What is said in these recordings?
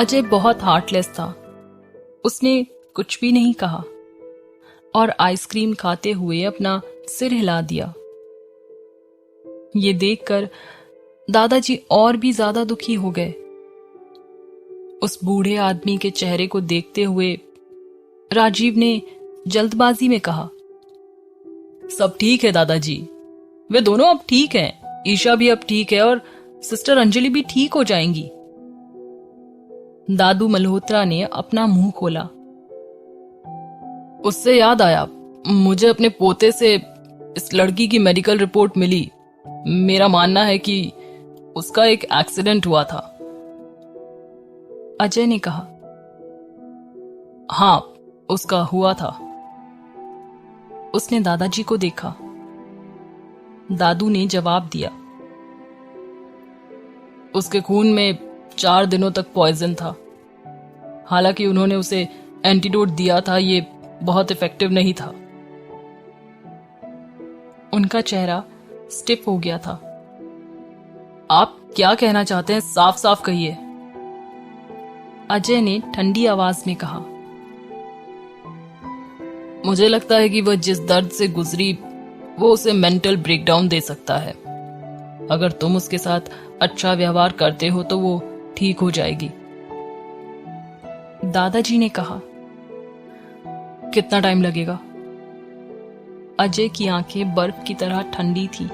अजय बहुत हार्टलेस था। उसने कुछ भी नहीं कहा और आइसक्रीम खाते हुए अपना सिर हिला दिया। ये देखकर दादाजी और भी ज्यादा दुखी हो गए। उस बूढ़े आदमी के चेहरे को देखते हुए राजीव ने जल्दबाजी में कहा, सब ठीक है दादाजी, वे दोनों अब ठीक हैं। ईशा भी अब ठीक है और सिस्टर अंजलि भी ठीक हो जाएंगी। दादू मल्होत्रा ने अपना मुंह खोला। उससे याद आया, मुझे अपने पोते से इस लड़की की मेडिकल रिपोर्ट मिली। मेरा मानना है कि उसका एक एक्सीडेंट हुआ था। अजय ने कहा, हाँ, उसका हुआ था। उसने दादाजी को देखा। दादू ने जवाब दिया, उसके खून में 4 दिनों तक पॉइजन था। हालांकि उन्होंने उसे एंटीडोट दिया था, ये बहुत इफेक्टिव नहीं था। उनका चेहरा स्टिफ हो गया था। आप क्या कहना चाहते हैं, साफ साफ कहिए। अजय ने ठंडी आवाज में कहा, मुझे लगता है कि वह जिस दर्द से गुजरी वो उसे मेंटल ब्रेकडाउन दे सकता है। अगर तुम उसके साथ अच्छा व्यवहार करते हो तो वो ठीक हो जाएगी। दादाजी ने कहा, कितना टाइम लगेगा? अजय की आंखें बर्फ की तरह ठंडी थी।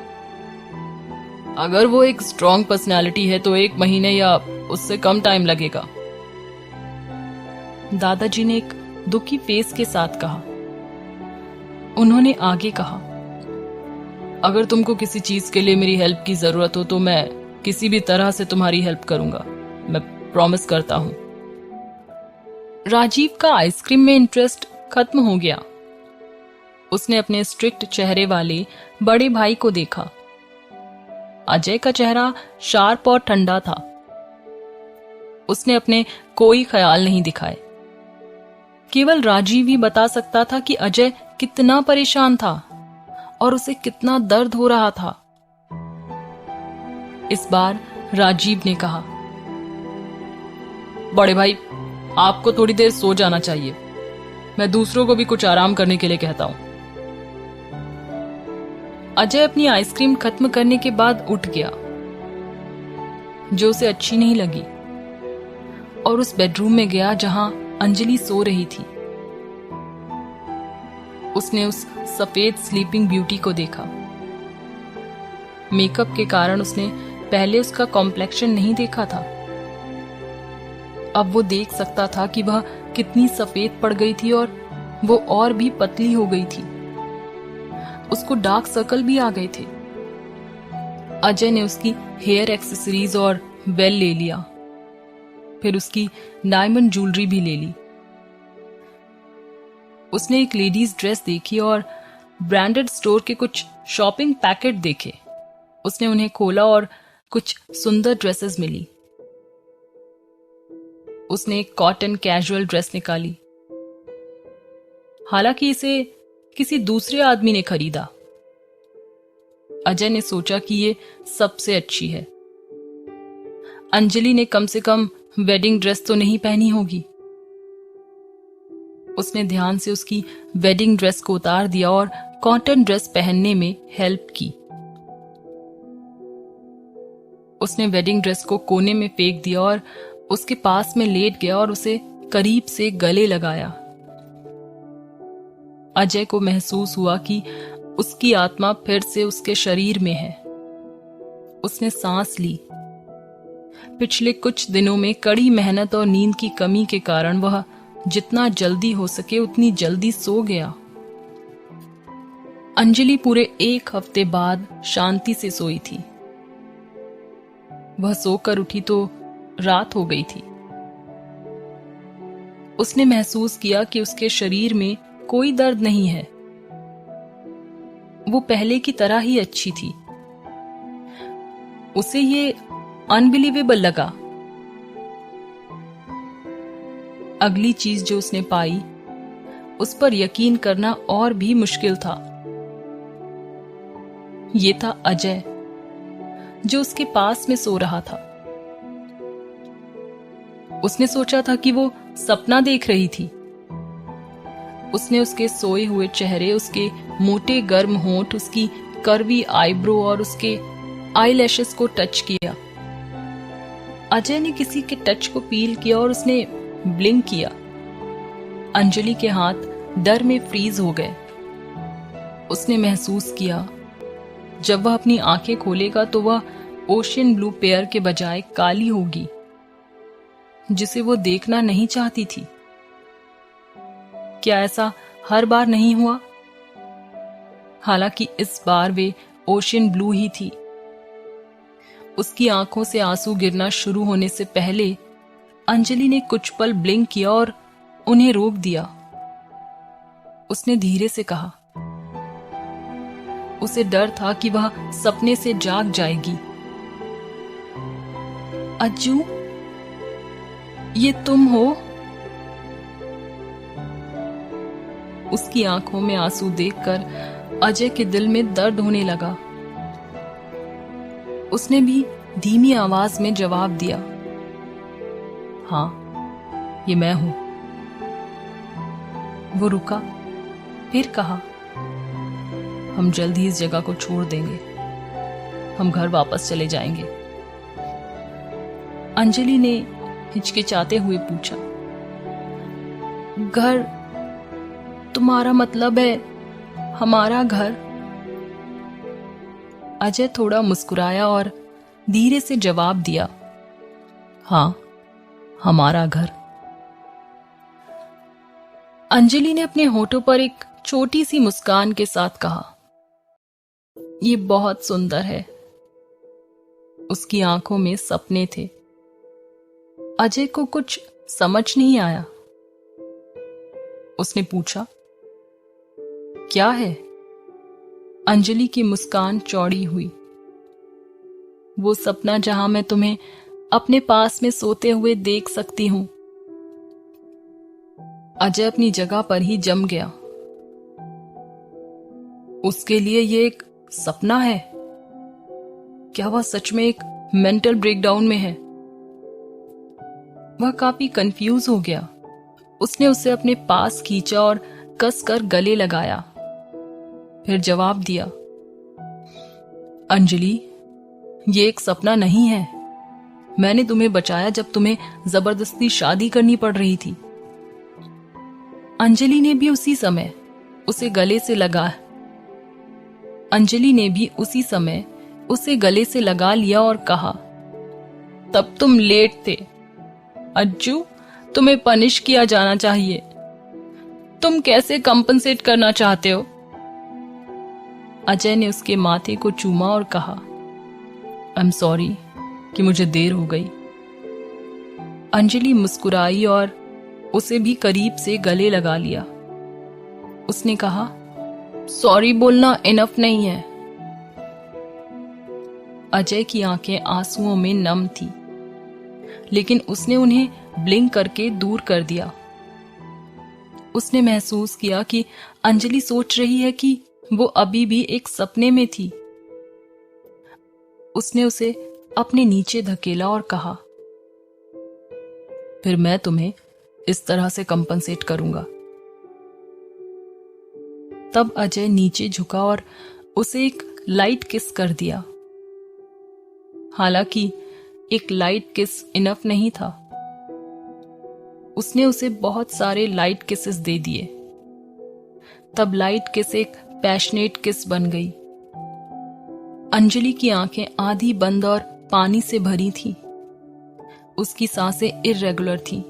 अगर वो एक स्ट्रॉन्ग पर्सनालिटी है तो 1 महीने या उससे कम टाइम लगेगा। दादाजी ने एक दुखी फेस के साथ कहा। उन्होंने आगे कहा, अगर तुमको किसी चीज के लिए मेरी हेल्प की जरूरत हो तो मैं किसी भी तरह से तुम्हारी हेल्प करूंगा, मैं प्रॉमिस करता हूं। राजीव का आइसक्रीम में इंटरेस्ट खत्म हो गया। उसने अपने स्ट्रिक्ट चेहरे वाले बड़े भाई को देखा। अजय का चेहरा शार्प और ठंडा था। उसने अपने कोई ख्याल नहीं दिखाए। केवल राजीव ही बता सकता था कि अजय कितना परेशान था और उसे कितना दर्द हो रहा था। इस बार राजीव ने कहा, बड़े भाई, आपको थोड़ी देर सो जाना चाहिए। मैं दूसरों को भी कुछ आराम करने के लिए कहता हूं। अजय अपनी आइसक्रीम खत्म करने के बाद उठ गया, जो उसे अच्छी नहीं लगी, और उस बेडरूम में गया जहां अंजलि सो रही थी। उसने उस सफेद स्लीपिंग ब्यूटी को देखा। मेकअप के कारण उसने पहले उसका कॉम्प्लेक्शन नहीं देखा था। अब वो देख सकता था कि वह कितनी सफेद पड़ गई थी और वो और भी पतली हो गई थी। उसको डार्क सर्कल भी आ गए थे। अजय ने उसकी हेयर एक्सेसरीज और बेल ले लिया, फिर उसकी डायमंड ज्वेलरी भी ले ली। उसने एक लेडीज ड्रेस देखी और ब्रांडेड स्टोर के कुछ शॉपिंग पैकेट देखे। उसने उन्हें खोला और कुछ सुंदर ड्रेसेस मिली। उसने एक कॉटन कैजुअल ड्रेस निकाली। हालांकि इसे किसी दूसरे आदमी ने खरीदा। अजय ने सोचा कि ये सबसे अच्छी है। अंजलि ने कम से कम वेडिंग ड्रेस तो नहीं पहनी होगी। उसने ध्यान से उसकी वेडिंग ड्रेस को उतार दिया और कॉटन ड्रेस पहनने में हेल्प की। उसने वेडिंग ड्रेस को कोने में फेंक दिया और उसके पास में लेट गया और उसे करीब से गले लगाया। अजय को महसूस हुआ कि उसकी आत्मा फिर से उसके शरीर में है। उसने सांस ली। पिछले कुछ दिनों में कड़ी मेहनत और नींद की कमी के कारण वह जितना जल्दी हो सके उतनी जल्दी सो गया। अंजलि पूरे 1 हफ्ते बाद शांति से सोई थी। वह सोकर उठी तो रात हो गई थी। उसने महसूस किया कि उसके शरीर में कोई दर्द नहीं है। वो पहले की तरह ही अच्छी थी। उसे ये अनबिलीवेबल लगा। अगली चीज जो उसने पाई, उस पर यकीन करना और भी मुश्किल था। ये था अजय, जो उसके पास में सो रहा था। उसने सोचा था कि वो सपना देख रही थी। उसने उसके सोए हुए चेहरे, उसके मोटे गर्म होंठ, उसकी कर्वी आईब्रो और उसके आईलैशेस को टच किया। अजय ने किसी के टच को फील किया और उसने ब्लिंक किया। अंजलि के हाथ डर में फ्रीज हो गए। उसने महसूस किया जब वह अपनी आंखें खोलेगा तो वह ओशियन ब्लू पेयर के बजाय काली होगी, जिसे वो देखना नहीं चाहती थी। क्या ऐसा हर बार नहीं हुआ? हालांकि इस बार वे ओशियन ब्लू ही थी। उसकी आंखों से आंसू गिरना शुरू होने से पहले अंजलि ने कुछ पल ब्लिंक किया और उन्हें रोक दिया। उसने धीरे से कहा। उसे डर था कि वह सपने से जाग जाएगी। अज्जू, ये तुम हो? उसकी आंखों में आंसू देखकर अजय के दिल में दर्द होने लगा। उसने भी धीमी आवाज में जवाब दिया, हाँ, ये मैं हूं। वो रुका, फिर कहा, हम जल्द ही इस जगह को छोड़ देंगे। हम घर वापस चले जाएंगे। अंजलि ने हिचकिचाते हुए पूछा, घर? तुम्हारा मतलब है हमारा घर? अजय थोड़ा मुस्कुराया और धीरे से जवाब दिया, हाँ, हमारा घर। अंजलि ने अपने होठों पर एक छोटी सी मुस्कान के साथ कहा, ये बहुत सुंदर है। उसकी आंखों में सपने थे। अजय को कुछ समझ नहीं आया। उसने पूछा, क्या है? अंजलि की मुस्कान चौड़ी हुई। वो सपना जहां मैं तुम्हें अपने पास में सोते हुए देख सकती हूं। अजय अपनी जगह पर ही जम गया। उसके लिए ये एक सपना है? क्या वह सच में एक मेंटल ब्रेकडाउन में है? वह काफी कंफ्यूज हो गया। उसने उसे अपने पास खींचा और कसकर गले लगाया। फिर जवाब दिया, अंजलि, ये एक सपना नहीं है। मैंने तुम्हें बचाया जब तुम्हें जबरदस्ती शादी करनी पड़ रही थी। अंजलि ने भी उसी समय उसे गले से लगा लिया और कहा, तब तुम लेट थे। अज्जू, तुम्हें पनिश किया जाना चाहिए। तुम कैसे कंपनसेट करना चाहते हो? अजय ने उसके माथे को चूमा और कहा, आई एम सॉरी कि मुझे देर हो गई। अंजलि मुस्कुराई और उसे भी करीब से गले लगा लिया। उसने कहा, सॉरी बोलना इनफ नहीं है। अजय की आंखें आंसुओं में नम थी, लेकिन उसने उन्हें ब्लिंक करके दूर कर दिया। उसने महसूस किया कि अंजलि सोच रही है कि वो अभी भी एक सपने में थी। उसने उसे अपने नीचे धकेला और कहा, फिर मैं तुम्हें इस तरह से कंपनसेट करूंगा। तब अजय नीचे झुका और उसे एक लाइट किस कर दिया। हालांकि एक लाइट किस इनफ नहीं था। उसने उसे बहुत सारे लाइट किसेस दे दिए। तब लाइट किस एक पैशनेट किस बन गई। अंजलि की आंखें आधी बंद और पानी से भरी थीं। उसकी सांसें इर्रेगुलर थीं।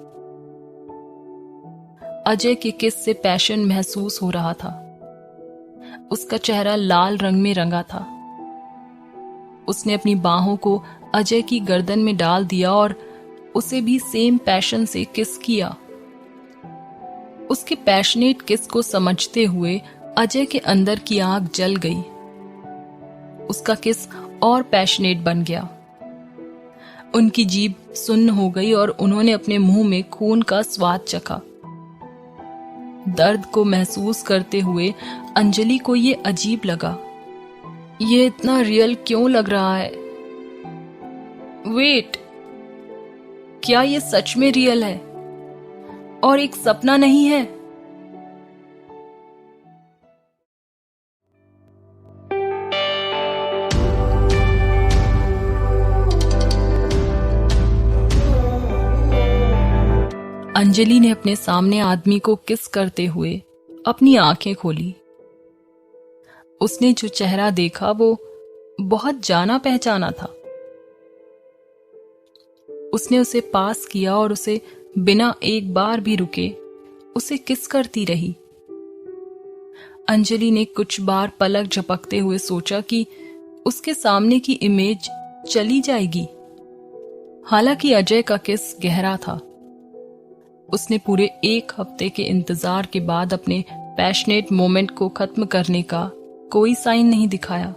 अजय के किस से पैशन महसूस हो रहा था। उसका चेहरा लाल रंग में रंगा था। उसने अपनी बाहों को अजय की गर्दन में डाल दिया और उसे भी सेम पैशन से किस किया। उसके पैशनेट किस को समझते हुए अजय के अंदर की आग जल गई। उसका किस और पैशनेट बन गया। उनकी जीभ सुन्न हो गई और उन्होंने अपने मुंह में खून का स्वाद चखा। दर्द को महसूस करते हुए अंजलि को ये अजीब लगा। ये इतना रियल क्यों लग रहा है? वेट, क्या ये सच में रियल है और एक सपना नहीं है? अंजलि ने अपने सामने आदमी को किस करते हुए अपनी आंखें खोली। उसने जो चेहरा देखा वो बहुत जाना पहचाना था। उसने उसे पास किया और उसे बिना एक बार भी रुके उसे किस करती रही। अंजलि ने कुछ बार पलक झपकते हुए सोचा कि उसके सामने की इमेज चली जाएगी। हालांकि अजय का किस गहरा था। उसने पूरे 1 हफ्ते के इंतजार के बाद अपने पैशनेट मोमेंट को खत्म करने का कोई साइन नहीं दिखाया।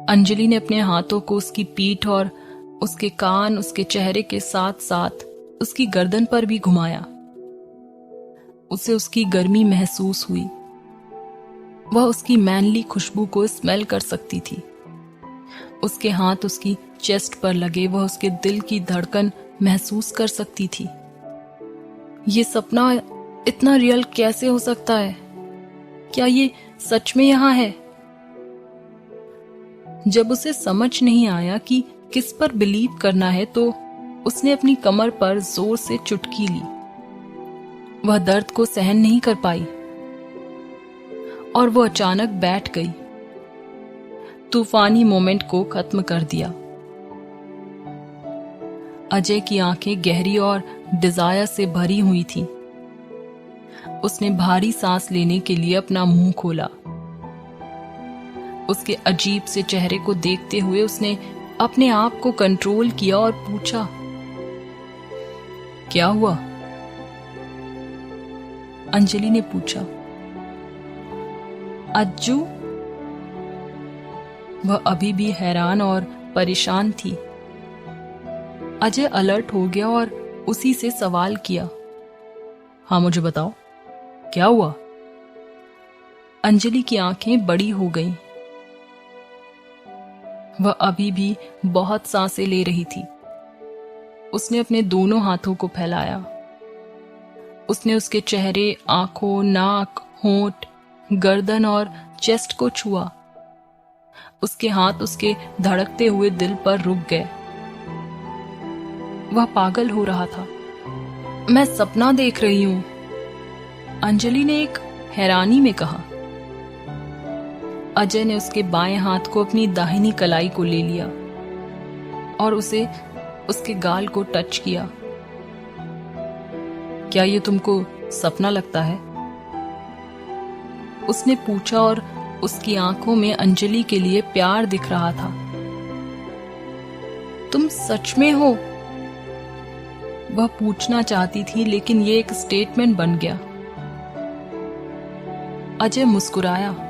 अंजलि ने अपने हाथों को उसकी पीठ और उसके कान, उसके चेहरे के साथ साथ उसकी गर्दन पर भी घुमाया। उसे उसकी गर्मी महसूस हुई। वह उसकी मैनली खुशबू को स्मेल कर सकती थी। उसके हाथ उसकी चेस्ट पर लगे, वह उसके दिल की धड़कन महसूस कर सकती थी। ये सपना इतना रियल कैसे हो सकता है? क्या ये सच में यहां है? जब उसे समझ नहीं आया कि किस पर बिलीव करना है तो उसने अपनी कमर पर जोर से चुटकी ली। वह दर्द को सहन नहीं कर पाई और वह अचानक बैठ गई। तूफानी मोमेंट को खत्म कर दिया। अजय की आंखें गहरी और डिजायर से भरी हुई थीं। उसने भारी सांस लेने के लिए अपना मुंह खोला। उसके अजीब से चेहरे को देखते हुए उसने अपने आप को कंट्रोल किया और पूछा, क्या हुआ? अंजलि ने पूछा। अज्जू? वह अभी भी हैरान और परेशान थी। अजय अलर्ट हो गया और उसी से सवाल किया, हाँ मुझे बताओ, क्या हुआ? अंजलि की आंखें बड़ी हो गईं। वह अभी भी बहुत सांसें ले रही थी। उसने अपने दोनों हाथों को फैलाया। उसने उसके चेहरे, आंखों, नाक, होंठ, गर्दन और चेस्ट को छुआ। उसके हाथ उसके धड़कते हुए दिल पर रुक गए। वह पागल हो रहा था। मैं सपना देख रही हूं, अंजलि ने एक हैरानी में कहा। अजय ने उसके बाएं हाथ को अपनी दाहिनी कलाई को ले लिया और उसे उसके गाल को टच किया। क्या ये तुमको सपना लगता है? उसने पूछा और उसकी आंखों में अंजलि के लिए प्यार दिख रहा था। तुम सच में हो? वह पूछना चाहती थी लेकिन ये एक स्टेटमेंट बन गया। अजय मुस्कुराया।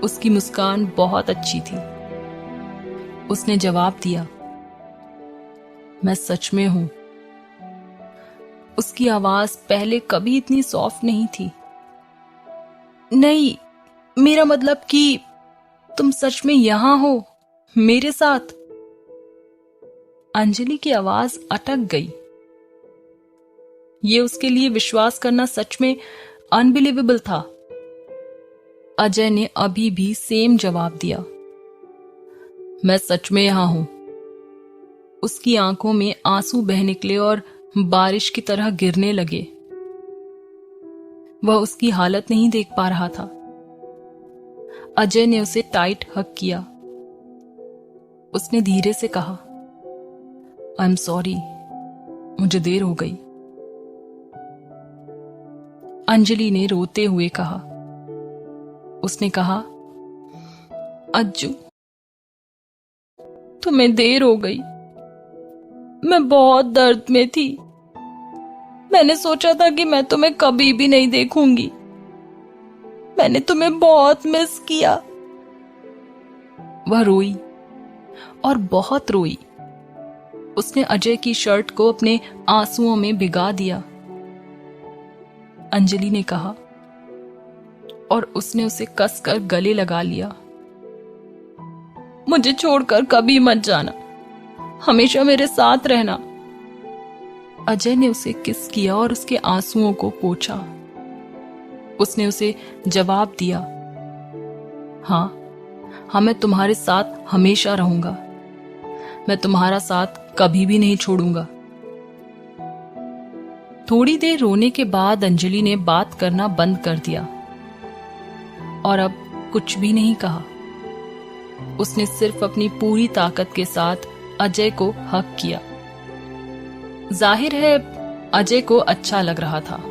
उसकी मुस्कान बहुत अच्छी थी। उसने जवाब दिया, मैं सच में हूं। उसकी आवाज पहले कभी इतनी सॉफ्ट नहीं थी। नहीं, मेरा मतलब कि तुम सच में यहां हो मेरे साथ। अंजलि की आवाज अटक गई। ये उसके लिए विश्वास करना सच में अनबिलीवेबल था। अजय ने अभी भी सेम जवाब दिया, मैं सच में यहां हूं। उसकी आंखों में आंसू बह निकले और बारिश की तरह गिरने लगे। वह उसकी हालत नहीं देख पा रहा था। अजय ने उसे टाइट हग किया। उसने धीरे से कहा, आई एम सॉरी, मुझे देर हो गई। अंजलि ने रोते हुए कहा। उसने कहा, अज्जू तुम्हें देर हो गई। मैं बहुत दर्द में थी। मैंने सोचा था कि मैं तुम्हें कभी भी नहीं देखूंगी। मैंने तुम्हें बहुत मिस किया। वह रोई और बहुत रोई। उसने अजय की शर्ट को अपने आंसुओं में भिगा दिया। अंजलि ने कहा और उसने उसे कसकर गले लगा लिया। मुझे छोड़कर कभी मत जाना। हमेशा मेरे साथ रहना। अजय ने उसे किस किया और उसके आंसुओं को पोंछा। उसने उसे जवाब दिया, हाँ हाँ, मैं तुम्हारे साथ हमेशा रहूंगा। मैं तुम्हारा साथ कभी भी नहीं छोड़ूंगा। थोड़ी देर रोने के बाद अंजलि ने बात करना बंद कर दिया और अब कुछ भी नहीं कहा। उसने सिर्फ अपनी पूरी ताकत के साथ अजय को हक किया। जाहिर है अजय को अच्छा लग रहा था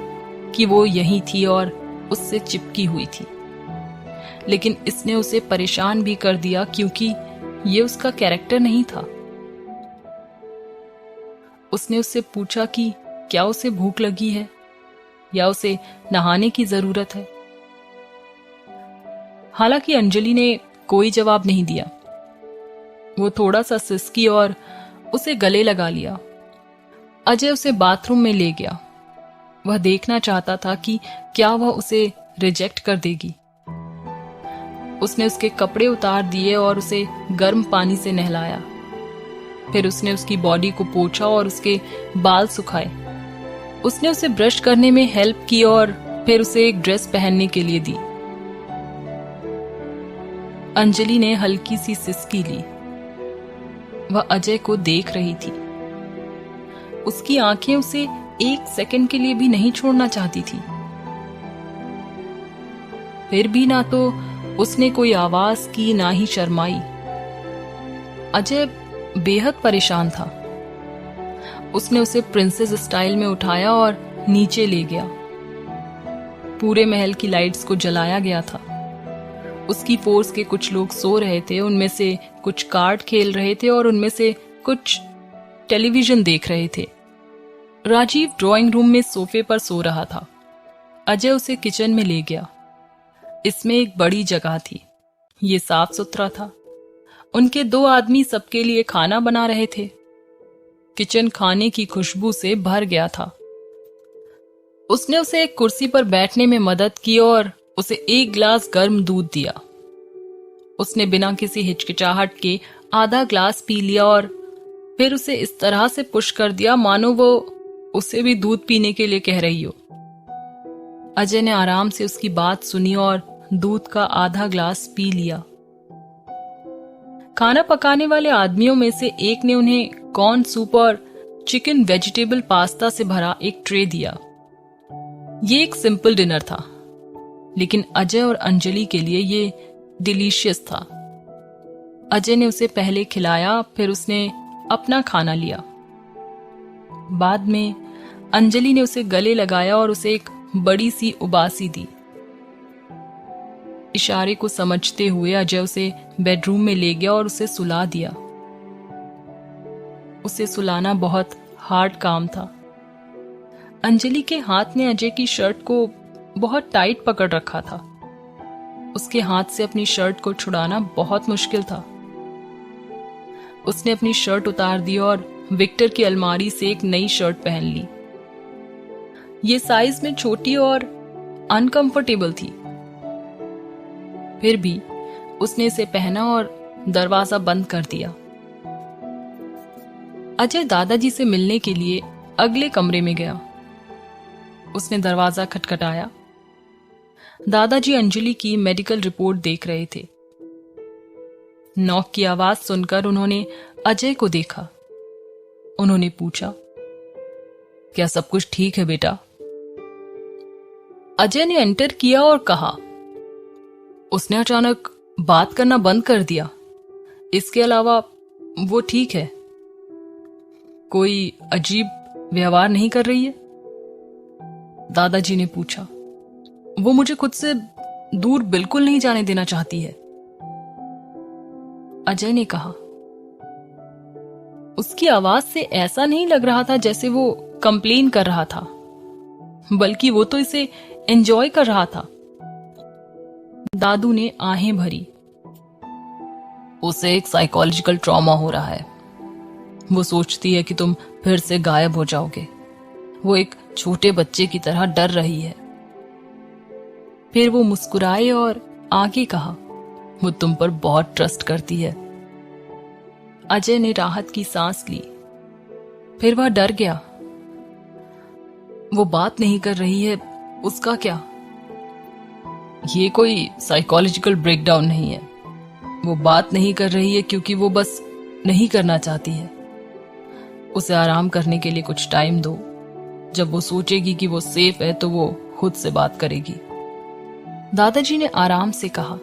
कि वो यहीं थी और उससे चिपकी हुई थी, लेकिन इसने उसे परेशान भी कर दिया क्योंकि ये उसका कैरेक्टर नहीं था। उसने उससे पूछा कि क्या उसे भूख लगी है या उसे नहाने की जरूरत है। हालांकि अंजलि ने कोई जवाब नहीं दिया। वो थोड़ा सा सिसकी और उसे गले लगा लिया। अजय उसे बाथरूम में ले गया। वह देखना चाहता था कि क्या वह उसे रिजेक्ट कर देगी। उसने उसके कपड़े उतार दिए और उसे गर्म पानी से नहलाया। फिर उसने उसकी बॉडी को पोंछा और उसके बाल सुखाए। उसने उसे ब्रश करने में हेल्प की और फिर उसे एक ड्रेस पहनने के लिए दी। अंजलि ने हल्की सी सिसकी ली। वह अजय को देख रही थी। उसकी आंखें उसे एक सेकंड के लिए भी नहीं छोड़ना चाहती थी। फिर भी ना तो उसने कोई आवाज की, ना ही शर्माई। अजय बेहद परेशान था। उसने उसे प्रिंसेस स्टाइल में उठाया और नीचे ले गया। पूरे महल की लाइट्स को जलाया गया था। उसकी फोर्स के कुछ लोग सो रहे थे, उनमें से कुछ कार्ड खेल रहे थे और उनमें से कुछ टेलीविजन देख रहे थे। राजीव ड्राइंग रूम में सोफे पर सो रहा था। अजय उसे किचन में ले गया। इसमें एक बड़ी जगह थी। ये साफ सुथरा था। उनके 2 आदमी सबके लिए खाना बना रहे थे। किचन खाने की खुशबू से भर गया था। उसने उसे एक कुर्सी पर बैठने में मदद की और उसे 1 गिलास गर्म दूध दिया। उसने बिना किसी हिचकिचाहट के आधा ग्लास पी लिया और फिर उसे इस तरह से पुश कर दिया मानो वो उसे भी दूध पीने के लिए कह रही हो। अजय ने आराम से उसकी बात सुनी और दूध का आधा ग्लास पी लिया। खाना पकाने वाले आदमियों में से एक ने उन्हें कॉर्न सूप और चिकन वेजिटेबल पास्ता से भरा एक ट्रे दिया। ये एक सिंपल डिनर था, लेकिन अजय और अंजलि के लिए ये डिलीशियस था। अजय ने उसे पहले खिलाया, फिर उसने अपना खाना लिया। बाद में अंजलि ने उसे गले लगाया और उसे एक बड़ी सी उबासी दी। इशारे को समझते हुए अजय उसे बेडरूम में ले गया और उसे सुला दिया। उसे सुलाना बहुत हार्ड काम था। अंजलि के हाथ ने अजय की शर्ट को बहुत टाइट पकड़ रखा था। उसके हाथ से अपनी शर्ट को छुड़ाना बहुत मुश्किल था। उसने अपनी शर्ट उतार दी और विक्टर की अलमारी से एक नई शर्ट पहन ली। ये साइज में छोटी और अनकंफर्टेबल थी। फिर भी उसने इसे पहना और दरवाजा बंद कर दिया। अजय दादाजी से मिलने के लिए अगले कमरे में गया। उसने दरवाजा खटखटाया। दादाजी अंजलि की मेडिकल रिपोर्ट देख रहे थे। नॉक की आवाज सुनकर उन्होंने अजय को देखा। उन्होंने पूछा, क्या सब कुछ ठीक है बेटा? अजय ने एंटर किया और कहा। उसने अचानक बात करना बंद कर दिया। इसके अलावा वो ठीक है। कोई अजीब व्यवहार नहीं कर रही है? दादाजी ने पूछा। वो मुझे खुद से दूर बिल्कुल नहीं जाने देना चाहती है, अजय ने कहा। उसकी आवाज से ऐसा नहीं लग रहा था जैसे वो कंप्लेन कर रहा था, बल्कि वो तो इसे एंजॉय कर रहा था। दादू ने आहें भरी। उसे एक साइकोलॉजिकल ट्रॉमा हो रहा है। वो सोचती है कि तुम फिर से गायब हो जाओगे। वो एक छोटे बच्चे की तरह डर रही है। फिर वो मुस्कुराए और आगे कहा, वो तुम पर बहुत ट्रस्ट करती है। अजय ने राहत की सांस ली। फिर वह डर गया। वो बात नहीं कर रही है, उसका क्या? ये कोई साइकोलॉजिकल ब्रेकडाउन नहीं है। वो बात नहीं कर रही है क्योंकि वो बस नहीं करना चाहती है। उसे आराम करने के लिए कुछ टाइम दो। जब वो सोचेगी कि वो सेफ है तो वो खुद से बात करेगी। दादाजी ने आराम से कहा।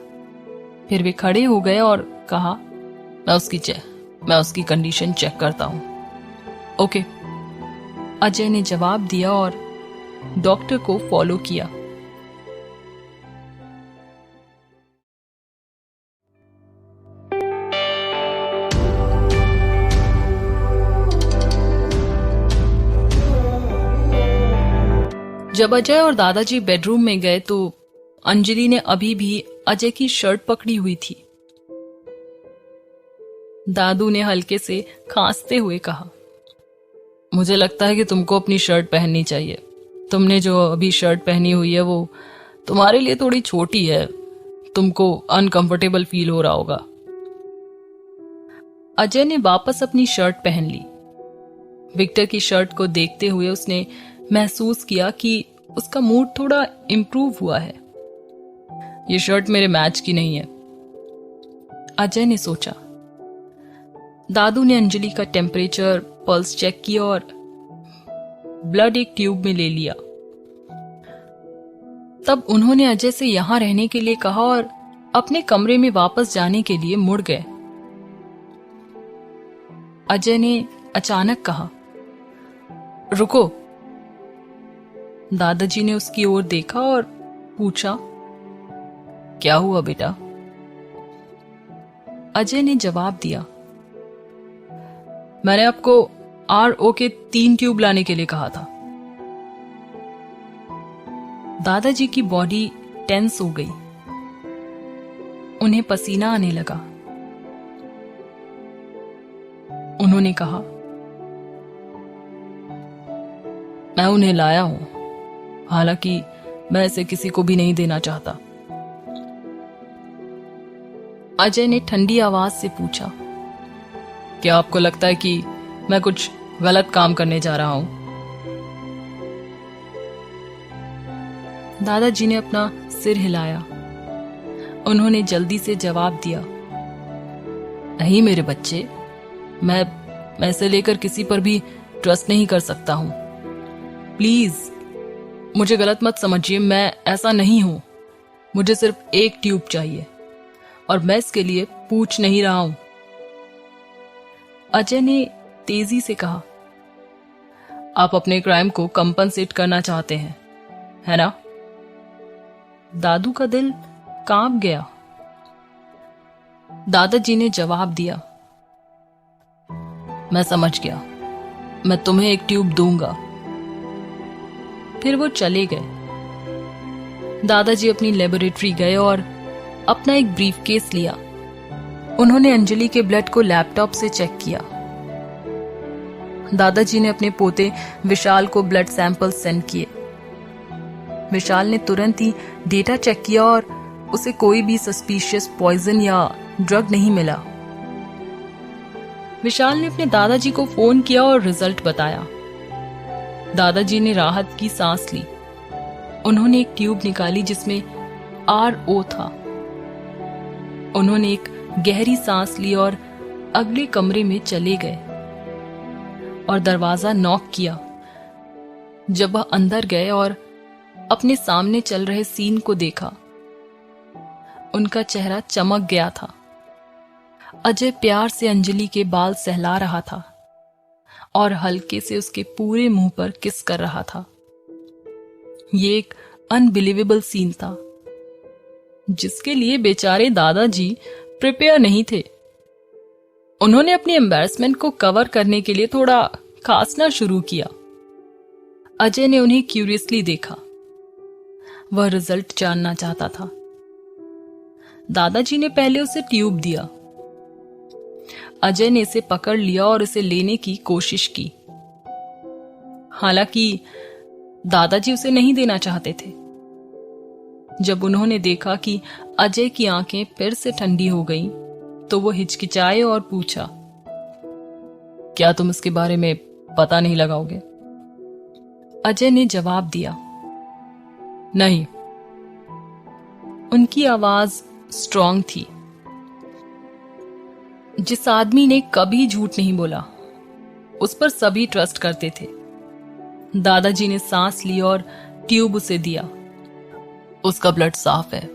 फिर वे खड़े हो गए और कहा, मैं उसकी कंडीशन चेक करता हूं। ओके, अजय ने जवाब दिया और डॉक्टर को फॉलो किया। जब अजय और दादाजी बेडरूम में गए तो अंजलि ने अभी भी अजय की शर्ट पकड़ी हुई थी। दादू ने हल्के से खांसते हुए कहा, मुझे लगता है कि तुमको अपनी शर्ट पहननी चाहिए। तुमने जो अभी शर्ट पहनी हुई है वो तुम्हारे लिए थोड़ी छोटी है। तुमको अनकंफर्टेबल फील हो रहा होगा। अजय ने वापस अपनी शर्ट पहन ली। विक्टर की शर्ट को देखते हुए उसने महसूस किया कि उसका मूड थोड़ा इंप्रूव हुआ है। ये शर्ट मेरे मैच की नहीं है, अजय ने सोचा। दादू ने अंजलि का टेम्परेचर, पल्स चेक किया और ब्लड एक ट्यूब में ले लिया। तब उन्होंने अजय से यहां रहने के लिए कहा और अपने कमरे में वापस जाने के लिए मुड़ गए। अजय ने अचानक कहा, रुको। दादाजी ने उसकी ओर देखा और पूछा, क्या हुआ बेटा? अजय ने जवाब दिया, मैंने आपको RO के 3 ट्यूब लाने के लिए कहा था। दादाजी की बॉडी टेंस हो गई। उन्हें पसीना आने लगा। उन्होंने कहा, मैं उन्हें लाया हूं, हालांकि मैं इसे किसी को भी नहीं देना चाहता। अजय ने ठंडी आवाज से पूछा, क्या आपको लगता है कि मैं कुछ गलत काम करने जा रहा हूं? दादाजी ने अपना सिर हिलाया। उन्होंने जल्दी से जवाब दिया, नहीं मेरे बच्चे, मैं इसे लेकर किसी पर भी ट्रस्ट नहीं कर सकता हूं। प्लीज मुझे गलत मत समझिए, मैं ऐसा नहीं हूं। मुझे सिर्फ एक ट्यूब चाहिए और मैं इसके लिए पूछ नहीं रहा हूं। अजय ने तेजी से कहा, आप अपने क्राइम को कंपनसेट करना चाहते हैं, है ना? दादू का दिल कांप गया। दादाजी ने जवाब दिया, मैं समझ गया, मैं तुम्हें एक ट्यूब दूंगा। फिर वो चले गए। दादाजी अपनी लेबोरेटरी गए और अपना एक ब्रीफकेस लिया। उन्होंने अंजलि के ब्लड को लैपटॉप से चेक किया। दादाजी ने अपने पोते विशाल को ब्लड सैंपल सेंड किए। विशाल ने तुरंत ही डेटा चेक किया और उसे कोई भी सस्पिशियस पॉइजन या ड्रग नहीं मिला। विशाल ने अपने दादाजी को फोन किया और रिजल्ट बताया। दादाजी ने राहत की सांस ली। उन्होंने एक ट्यूब निकाली जिसमें RO था। उन्होंने एक गहरी सांस ली और अगले कमरे में चले गए और दरवाजा नॉक किया। जब वह अंदर गए और अपने सामने चल रहे सीन को देखा, उनका चेहरा चमक गया था। अजय प्यार से अंजलि के बाल सहला रहा था और हल्के से उसके पूरे मुंह पर किस कर रहा था। ये एक अनबिलीवेबल सीन था जिसके लिए बेचारे दादाजी प्रिपेयर नहीं थे। उन्होंने अपनी एम्बैरसमेंट को कवर करने के लिए थोड़ा खांसना शुरू किया। अजय ने उन्हें क्यूरियसली देखा। वह रिजल्ट जानना चाहता था। दादाजी ने पहले उसे ट्यूब दिया। अजय ने इसे पकड़ लिया और इसे लेने की कोशिश की। हालांकि दादाजी उसे नहीं देना चाहते थे। जब उन्होंने देखा कि अजय की आंखें फिर से ठंडी हो गईं, तो वो हिचकिचाए और पूछा, क्या तुम इसके बारे में पता नहीं लगाओगे? अजय ने जवाब दिया, नहीं। उनकी आवाज स्ट्रॉन्ग थी। जिस आदमी ने कभी झूठ नहीं बोला, उस पर सभी ट्रस्ट करते थे। दादाजी ने सांस ली और ट्यूब उसे दिया। उसका ब्लड साफ है,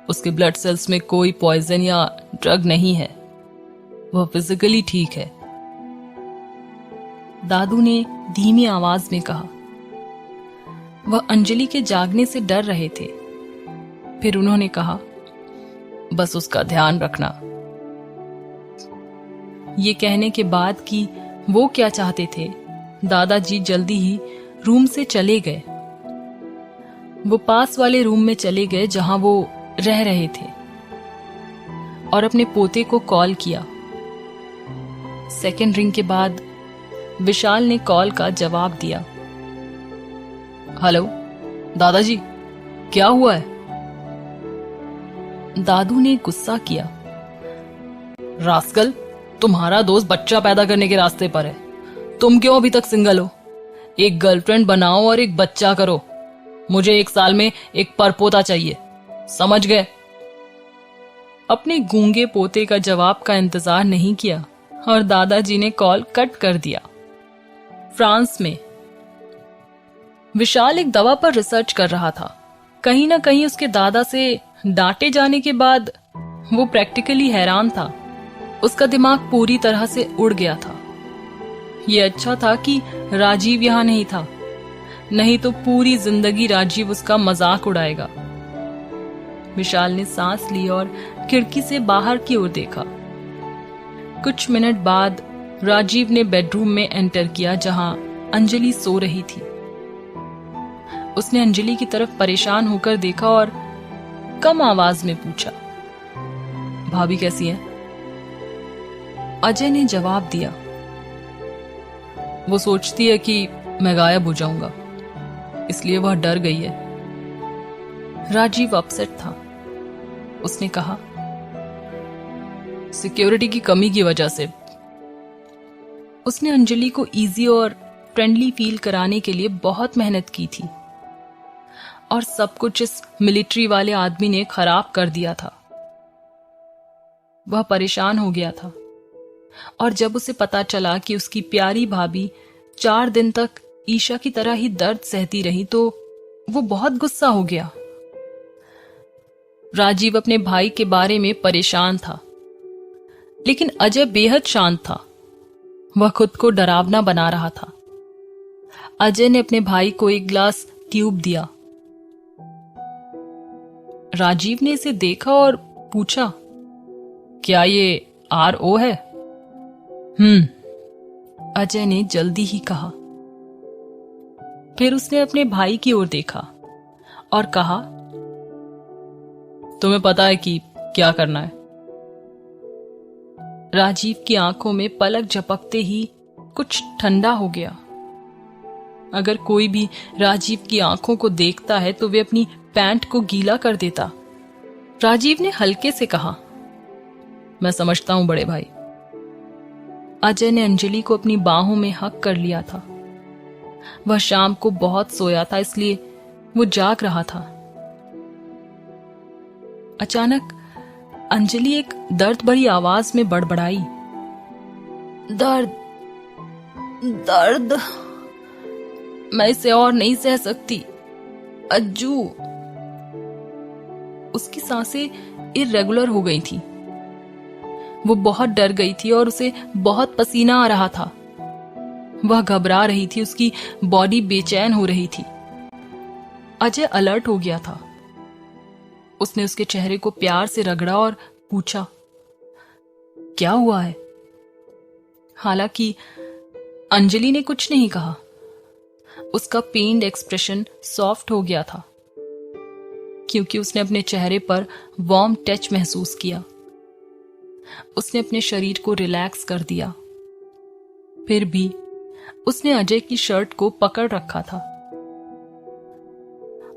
उसके ब्लड सेल्स में कोई पॉइजन या ड्रग नहीं है, वह फिजिकली ठीक है। दादू ने धीमी आवाज में कहा। वह अंजलि के जागने से डर रहे थे। फिर उन्होंने कहा, बस उसका ध्यान रखना। ये कहने के बाद कि वो क्या चाहते थे, दादाजी जल्दी ही रूम से चले गए। वो पास वाले रूम में चले गए जहां वो रह रहे थे और अपने पोते को कॉल किया। सेकंड रिंग के बाद विशाल ने कॉल का जवाब दिया। हेलो दादाजी, क्या हुआ है? दादू ने गुस्सा किया। रास्कल, तुम्हारा दोस्त बच्चा पैदा करने के रास्ते पर है। तुम क्यों अभी तक सिंगल हो? एक गर्लफ्रेंड बनाओ और एक बच्चा करो। मुझे 1 साल में एक परपोता चाहिए, समझ गए? अपने गूंगे पोते का जवाब का इंतजार नहीं किया और दादाजी ने कॉल कट कर दिया। फ्रांस में विशाल एक दवा पर रिसर्च कर रहा था। कहीं ना कहीं उसके दादा से डांटे जाने के बाद वो प्रैक्टिकली हैरान था। उसका दिमाग पूरी तरह से उड़ गया था। ये अच्छा था कि राजीव यहां नहीं था, नहीं तो पूरी जिंदगी राजीव उसका मजाक उड़ाएगा। विशाल ने सांस ली और खिड़की से बाहर की ओर देखा। कुछ मिनट बाद राजीव ने बेडरूम में एंटर किया जहां अंजलि सो रही थी। उसने अंजलि की तरफ परेशान होकर देखा और कम आवाज में पूछा, भाभी कैसी है? अजय ने जवाब दिया, वो सोचती है कि मैं गायब हो जाऊंगा, इसलिए वह डर गई है। राजीव अपसेट था। उसने कहा, सिक्योरिटी की कमी की वजह से। उसने अंजलि को इजी और फ्रेंडली फील कराने के लिए बहुत मेहनत की थी और सब कुछ इस मिलिट्री वाले आदमी ने खराब कर दिया था। वह परेशान हो गया था और जब उसे पता चला कि उसकी प्यारी भाभी 4 दिन तक ईशा की तरह ही दर्द सहती रही तो वो बहुत गुस्सा हो गया। राजीव अपने भाई के बारे में परेशान था, लेकिन अजय बेहद शांत था। वह खुद को डरावना बना रहा था। अजय ने अपने भाई को एक ग्लास ट्यूब दिया। राजीव ने इसे देखा और पूछा, क्या ये RO है? अजय ने जल्दी ही कहा। फिर उसने अपने भाई की ओर देखा और कहा, तुम्हें पता है कि क्या करना है? राजीव की आंखों में पलक झपकते ही कुछ ठंडा हो गया। अगर कोई भी राजीव की आंखों को देखता है तो वे अपनी पैंट को गीला कर देता। राजीव ने हल्के से कहा, मैं समझता हूं बड़े भाई। अजय ने अंजलि को अपनी बाहों में हक कर लिया था। वह शाम को बहुत सोया था, इसलिए वो जाग रहा था। अचानक अंजलि एक दर्द भरी आवाज में बड़बड़ाई, दर्द दर्द, मैं इसे और नहीं सह सकती। अज्जू। उसकी सांसें इर्रेगुलर हो गई थी। वो बहुत डर गई थी और उसे बहुत पसीना आ रहा था। वह घबरा रही थी, उसकी बॉडी बेचैन हो रही थी। अजय अलर्ट हो गया था। उसने उसके चेहरे को प्यार से रगड़ा और पूछा, क्या हुआ है? हालांकि अंजलि ने कुछ नहीं कहा। उसका पेन्ड एक्सप्रेशन सॉफ्ट हो गया था क्योंकि उसने अपने चेहरे पर वार्म टच महसूस किया। उसने अपने शरीर को रिलैक्स कर दिया। फिर भी उसने अजय की शर्ट को पकड़ रखा था।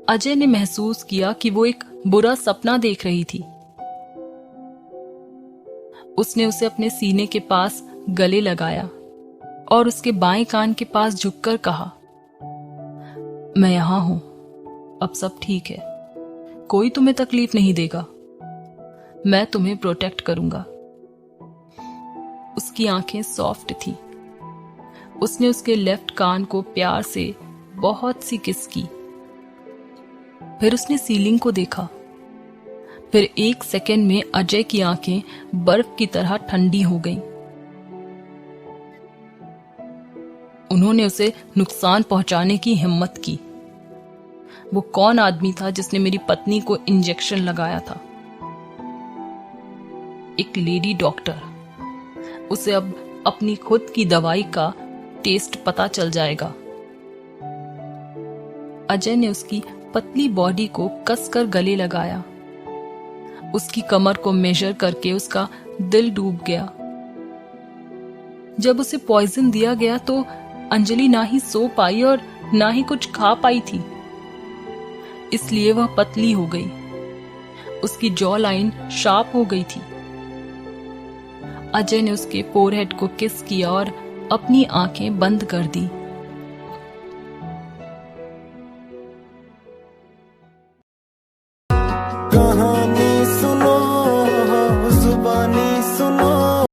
अजय ने महसूस किया कि वो एक बुरा सपना देख रही थी। उसने उसे अपने सीने के पास गले लगाया और उसके बाएं कान के पास झुककर कहा, मैं यहां हूं, अब सब ठीक है, कोई तुम्हें तकलीफ नहीं देगा, मैं तुम्हें प्रोटेक्ट करूंगा। उसकी आंखें सॉफ्ट थी। उसने उसके लेफ्ट कान को प्यार से बहुत सी किस की। फिर उसने सीलिंग को देखा। फिर 1 सेकंड में अजय की आंखें बर्फ की तरह ठंडी हो गईं। उन्होंने उसे नुकसान पहुंचाने की हिम्मत की। वो कौन आदमी था जिसने मेरी पत्नी को इंजेक्शन लगाया था? एक लेडी डॉक्टर। उसे अब अपनी खुद की दवाई का टेस्ट पता चल जाएगा। अजय ने उसकी पतली बॉडी को कसकर गले लगाया। उसकी कमर को मेजर करके उसका दिल डूब गया। जब उसे पॉइजन दिया गया तो अंजलि ना ही सो पाई और ना ही कुछ खा पाई थी, इसलिए वह पतली हो गई। उसकी जॉ लाइन शार्प हो गई थी। अजय ने उसके फोरहेड को किस किया और अपनी आंखें बंद कर दी। कहां